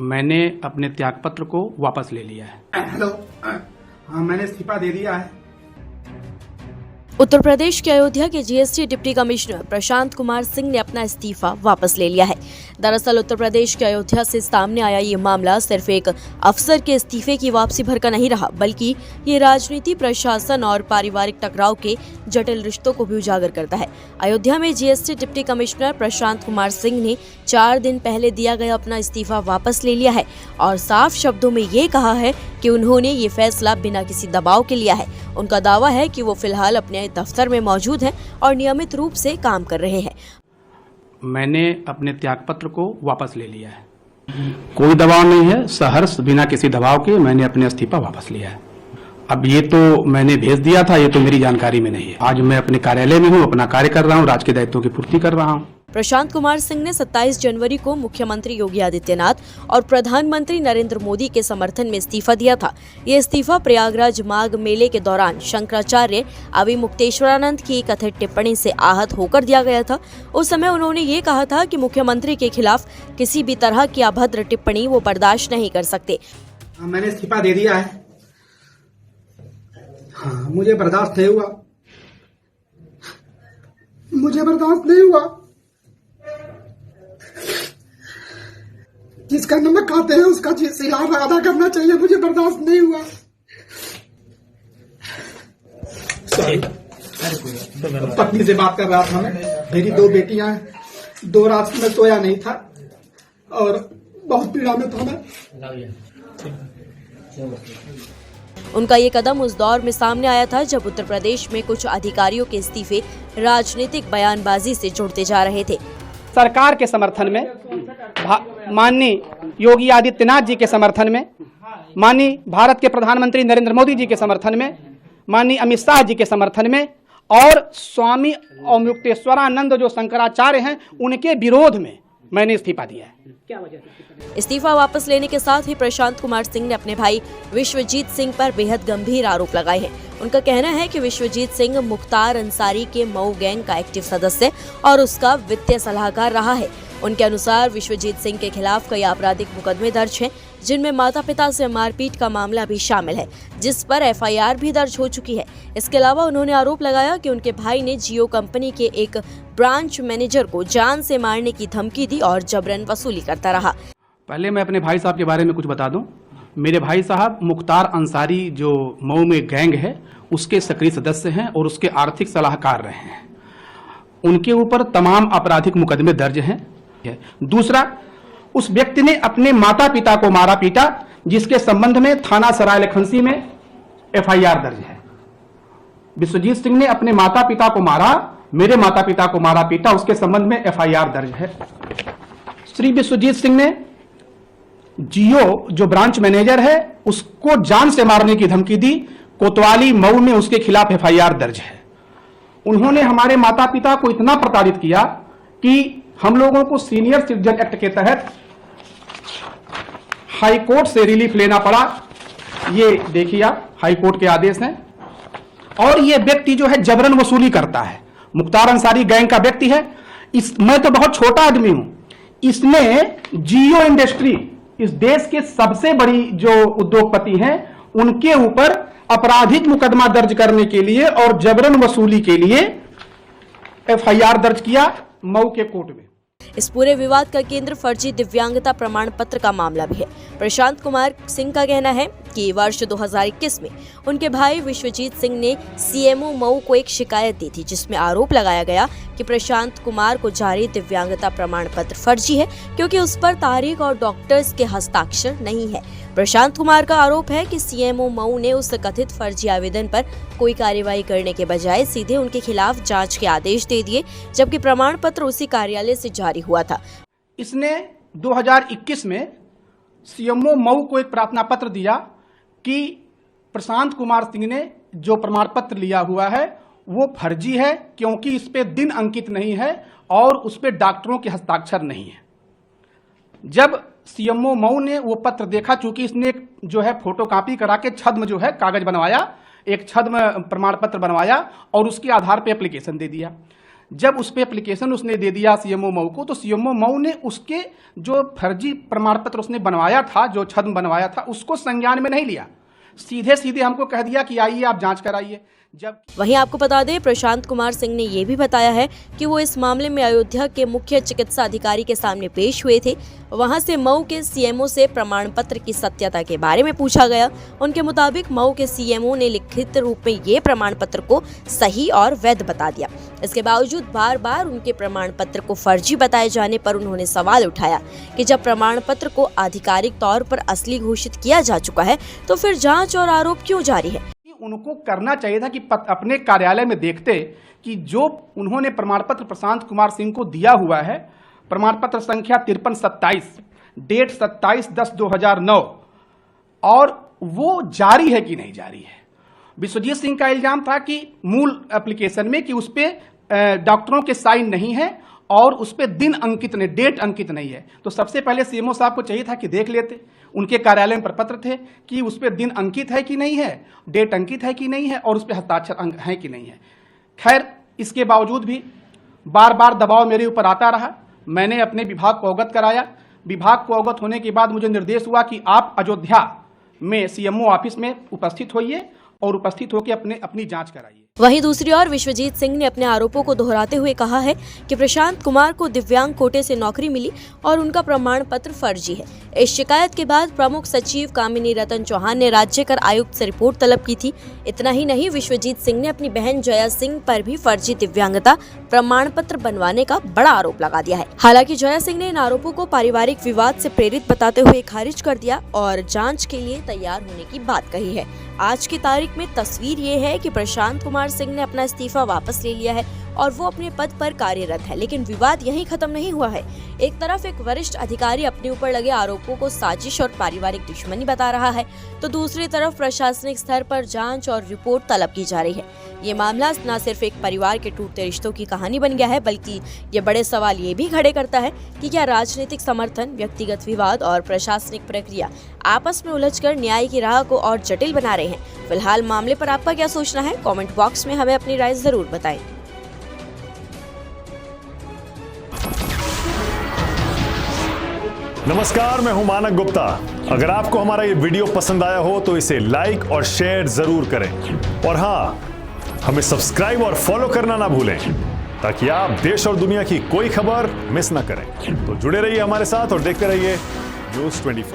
मैंने अपने त्यागपत्र को वापस ले लिया है। हेलो, हाँ मैंने इस्तीफा दे दिया है। उत्तर प्रदेश के अयोध्या के GST deputy commissioner Prashant Kumar Singh ने अपना इस्तीफा वापस ले लिया है। दरअसल उत्तर प्रदेश के अयोध्या से सामने आया ये मामला सिर्फ एक अफसर के इस्तीफे की वापसी भर का नहीं रहा, बल्कि ये राजनीति, प्रशासन और पारिवारिक टकराव के जटिल रिश्तों को भी उजागर करता है। अयोध्या में GST deputy commissioner Prashant Kumar Singh ने 4 दिन पहले दिया गया अपना इस्तीफा वापस ले लिया है और साफ शब्दों में ये कहा है कि उन्होंने ये फैसला बिना किसी दबाव के लिया है। उनका दावा है कि वो फिलहाल अपने दफ्तर में मौजूद हैं और नियमित रूप से काम कर रहे हैं। मैंने अपने त्यागपत्र को वापस ले लिया है। कोई दबाव नहीं है, सहर्ष बिना किसी दबाव के मैंने अपने इस्तीफा वापस लिया है। अब ये तो मैंने भेज दिया था, ये तो मेरी जानकारी में नहीं है। आज मैं अपने कार्यालय में हूँ, अपना कार्य कर रहा हूँ, राजकीय दायित्वों की पूर्ति कर रहा हूँ। प्रशांत कुमार सिंह ने 27 जनवरी को मुख्यमंत्री योगी आदित्यनाथ और प्रधानमंत्री नरेंद्र मोदी के समर्थन में इस्तीफा दिया था। ये इस्तीफा प्रयागराज माघ मेले के दौरान शंकराचार्य अविमुक्तेश्वरानंद की कथित टिप्पणी से आहत होकर दिया गया था। उस समय उन्होंने ये कहा था कि मुख्यमंत्री के खिलाफ किसी भी तरह की अभद्र टिप्पणी वो बर्दाश्त नहीं कर सकते। मैंने इस्तीफा दे दिया है। हाँ, मुझे बर्दाश्त नहीं हुआ, जिसका नमक खाते हैं उसका सिला अदा करना चाहिए। मुझे बर्दाश्त नहीं हुआ। सॉरी, पत्नी से बात कर रहा था मैं। मेरी 2 बेटियां हैं, 2 रात में सोया नहीं था और बहुत पीड़ा में था मैं। उनका ये कदम उस दौर में सामने आया था जब उत्तर प्रदेश में कुछ अधिकारियों के इस्तीफे राजनीतिक बयानबाजी से जुड़ते जा रहे थे। सरकार के समर्थन में, माननीय योगी आदित्यनाथ जी के समर्थन में, माननीय भारत के प्रधानमंत्री नरेंद्र मोदी जी के समर्थन में, माननीय अमित शाह जी के समर्थन में और स्वामी अवमुक्तेश्वरानंद जो शंकराचार्य हैं उनके विरोध में मैंने इस्तीफा दिया है। क्या वजह है? इस्तीफा वापस लेने के साथ ही प्रशांत कुमार सिंह ने अपने भाई विश्वजीत सिंह पर बेहद गंभीर आरोप लगाए हैं। उनका कहना है कि विश्वजीत सिंह मुख्तार अंसारी के मऊ गैंग का एक्टिव सदस्य और उसका वित्तीय सलाहकार रहा है। उनके अनुसार विश्वजीत सिंह के खिलाफ कई आपराधिक मुकदमे दर्ज हैं, जिनमें माता पिता से मारपीट का मामला भी शामिल है, जिस पर एफआईआर भी दर्ज हो चुकी है। इसके अलावा उन्होंने आरोप लगाया कि उनके भाई ने जियो कंपनी के एक ब्रांच मैनेजर को जान से मारने की धमकी दी और जबरन वसूली करता रहा। पहले मैं अपने भाई साहब के बारे में कुछ बता दूं। मेरे भाई साहब मुख्तार अंसारी जो मऊ में गैंग है उसके सक्रिय सदस्य हैं और उसके आर्थिक सलाहकार रहे हैं। उनके ऊपर तमाम आपराधिक मुकदमे दर्ज हैं। दूसरा, उस व्यक्ति ने अपने माता पिता को मारा पीटा, जिसके संबंध में थाना सराय लखनसी में एफआईआर दर्ज है। विश्वजीत सिंह ने अपने माता पिता को मारा, मेरे माता पिता को मारा पीटा, उसके संबंध में एफआईआर दर्ज है। श्री विश्वजीत सिंह ने जियो जो ब्रांच मैनेजर है उसको जान से मारने की धमकी दी। कोतवाली मऊ में उसके खिलाफ एफआईआर दर्ज है। उन्होंने हमारे माता पिता को इतना प्रताड़ित किया कि हम लोगों को सीनियर सिटीजन एक्ट के तहत हाई कोर्ट से रिलीफ लेना पड़ा। ये देखिए आप, हाई कोर्ट के आदेश हैं। और ये व्यक्ति जो है जबरन वसूली करता है। मुख्तार अंसारी गैंग का व्यक्ति है। मैं तो बहुत छोटा आदमी हूं। इसने जियो इंडस्ट्री, इस देश के सबसे बड़ी जो उद्योगपति हैं, उनके ऊपर आपराधिक मुकदमा दर्ज करने के लिए और जबरन वसूली के लिए एफआईआर दर्ज किया मऊ के कोर्ट में। इस पूरे विवाद का केंद्र फर्जी दिव्यांगता प्रमाण पत्र का मामला भी है। प्रशांत कुमार सिंह का कहना है कि वर्ष 2021 में उनके भाई विश्वजीत सिंह ने सीएमओ मऊ को एक शिकायत दी थी, जिसमें आरोप लगाया गया कि प्रशांत कुमार को जारी दिव्यांगता प्रमाण पत्र फर्जी है, क्योंकि उस पर तारीख और डॉक्टर्स के हस्ताक्षर नहीं है। प्रशांत कुमार का आरोप है कि सीएमओ मऊ ने उस कथित फर्जी आवेदन पर कोई कार्रवाई करने के बजाय सीधे उनके खिलाफ जांच के आदेश दे दिए, जबकि प्रमाण पत्र उसी कार्यालय से जारी हुआ था। इसने 2021 में सीएमओ मऊ को एक प्रार्थना पत्र दिया कि प्रशांत कुमार सिंह ने जो प्रमाण पत्र लिया हुआ है वो फर्जी है, क्योंकि इस पे दिन अंकित नहीं है और उस पे डॉक्टरों के हस्ताक्षर नहीं है। जब सीएमओ मऊ ने वो पत्र देखा, चूंकि इसने एक जो है फोटोकॉपी करा के छद्म जो है कागज बनवाया, एक छद्म प्रमाण पत्र बनवाया और उसके आधार पे एप्लीकेशन दे दिया। जब उस पर एप्लीकेशन उसने दे दिया सीएमओ मऊ को, तो सीएमओ मऊ ने उसके जो फर्जी प्रमाण पत्र उसने बनवाया था, जो छद्म बनवाया था, उसको संज्ञान में नहीं लिया। सीधे सीधे हमको कह दिया कि आइए आप जांच कराइए। जब वहीं आपको बता दें, प्रशांत कुमार सिंह ने ये भी बताया है कि वो इस मामले में अयोध्या के मुख्य चिकित्सा अधिकारी के सामने पेश हुए थे। वहां से मऊ के सीएमओ से प्रमाण पत्र की सत्यता के बारे में पूछा गया। उनके मुताबिक मऊ के सीएमओ ने लिखित रूप में ये प्रमाण पत्र को सही और वैध बता दिया। इसके बावजूद बार बार उनके प्रमाण पत्र को फर्जी बताए जाने पर उन्होंने सवाल उठाया कि जब प्रमाण पत्र को आधिकारिक तौर पर असली घोषित किया जा चुका है तो फिर जाँच और आरोप क्यों जारी है। उनको करना चाहिए था कि अपने कार्यालय में देखते कि जो उन्होंने प्रमाण पत्र प्रशांत कुमार सिंह को दिया हुआ है, प्रमाण पत्र संख्या 5327, डेट 27/10/2009, और वो जारी है कि नहीं जारी है। विश्वजीत सिंह का इल्जाम था कि मूल एप्लीकेशन में कि उस पर डॉक्टरों के साइन नहीं है और उस पर दिन अंकित नहीं, डेट अंकित नहीं है। तो सबसे पहले सीएमओ साहब को चाहिए था कि देख लेते, उनके कार्यालय में प्रपत्र थे कि उस पर दिन अंकित है कि नहीं है, डेट अंकित है कि नहीं है, और उस पर हस्ताक्षर है कि नहीं है। खैर, इसके बावजूद भी बार बार दबाव मेरे ऊपर आता रहा। मैंने अपने विभाग को अवगत कराया। विभाग को अवगत होने के बाद मुझे निर्देश हुआ कि आप अयोध्या में सीएमओ ऑफिस में उपस्थित होइए और उपस्थित होकर अपनी जांच कराइए। वहीं दूसरी ओर विश्वजीत सिंह ने अपने आरोपों को दोहराते हुए कहा है कि प्रशांत कुमार को दिव्यांग कोटे से नौकरी मिली और उनका प्रमाण पत्र फर्जी है। इस शिकायत के बाद प्रमुख सचिव कामिनी रतन चौहान ने राज्य कर आयुक्त से रिपोर्ट तलब की थी। इतना ही नहीं, विश्वजीत सिंह ने अपनी बहन जया सिंह पर भी फर्जी दिव्यांगता प्रमाण पत्र बनवाने का बड़ा आरोप लगा दिया है। हालांकि जया सिंह ने इन आरोपों को पारिवारिक विवाद से प्रेरित बताते हुए खारिज कर दिया और जांच के लिए तैयार होने की बात कही है। आज की तारीख में तस्वीर ये है कि प्रशांत कुमार सिंह ने अपना इस्तीफा वापस ले लिया है और वो अपने पद पर कार्यरत है, लेकिन विवाद यहीं खत्म नहीं हुआ है। एक तरफ एक वरिष्ठ अधिकारी अपने ऊपर लगे आरोपों को साजिश और पारिवारिक दुश्मनी बता रहा है, तो दूसरी तरफ प्रशासनिक स्तर पर जांच और रिपोर्ट तलब की जा रही है। ये मामला न सिर्फ एक परिवार के टूटते रिश्तों की कहानी बन गया है, बल्कि ये बड़े सवाल ये भी खड़े करता है कि क्या राजनीतिक समर्थन, व्यक्तिगत विवाद और प्रशासनिक प्रक्रिया आपस में उलझकर न्याय की राह को और जटिल बना रहे हैं। फिलहाल मामले पर आपका क्या सोचना है? कमेंट बॉक्स में हमें अपनी राय जरूर बताएं। नमस्कार, मैं हूं मानक गुप्ता। अगर आपको हमारा ये वीडियो पसंद आया हो तो इसे लाइक और शेयर जरूर करें, और हाँ, हमें सब्सक्राइब और फॉलो करना ना भूलें ताकि आप देश और दुनिया की कोई खबर मिस ना करें। तो जुड़े रहिए हमारे साथ और देखते रहिए न्यूज़ 24।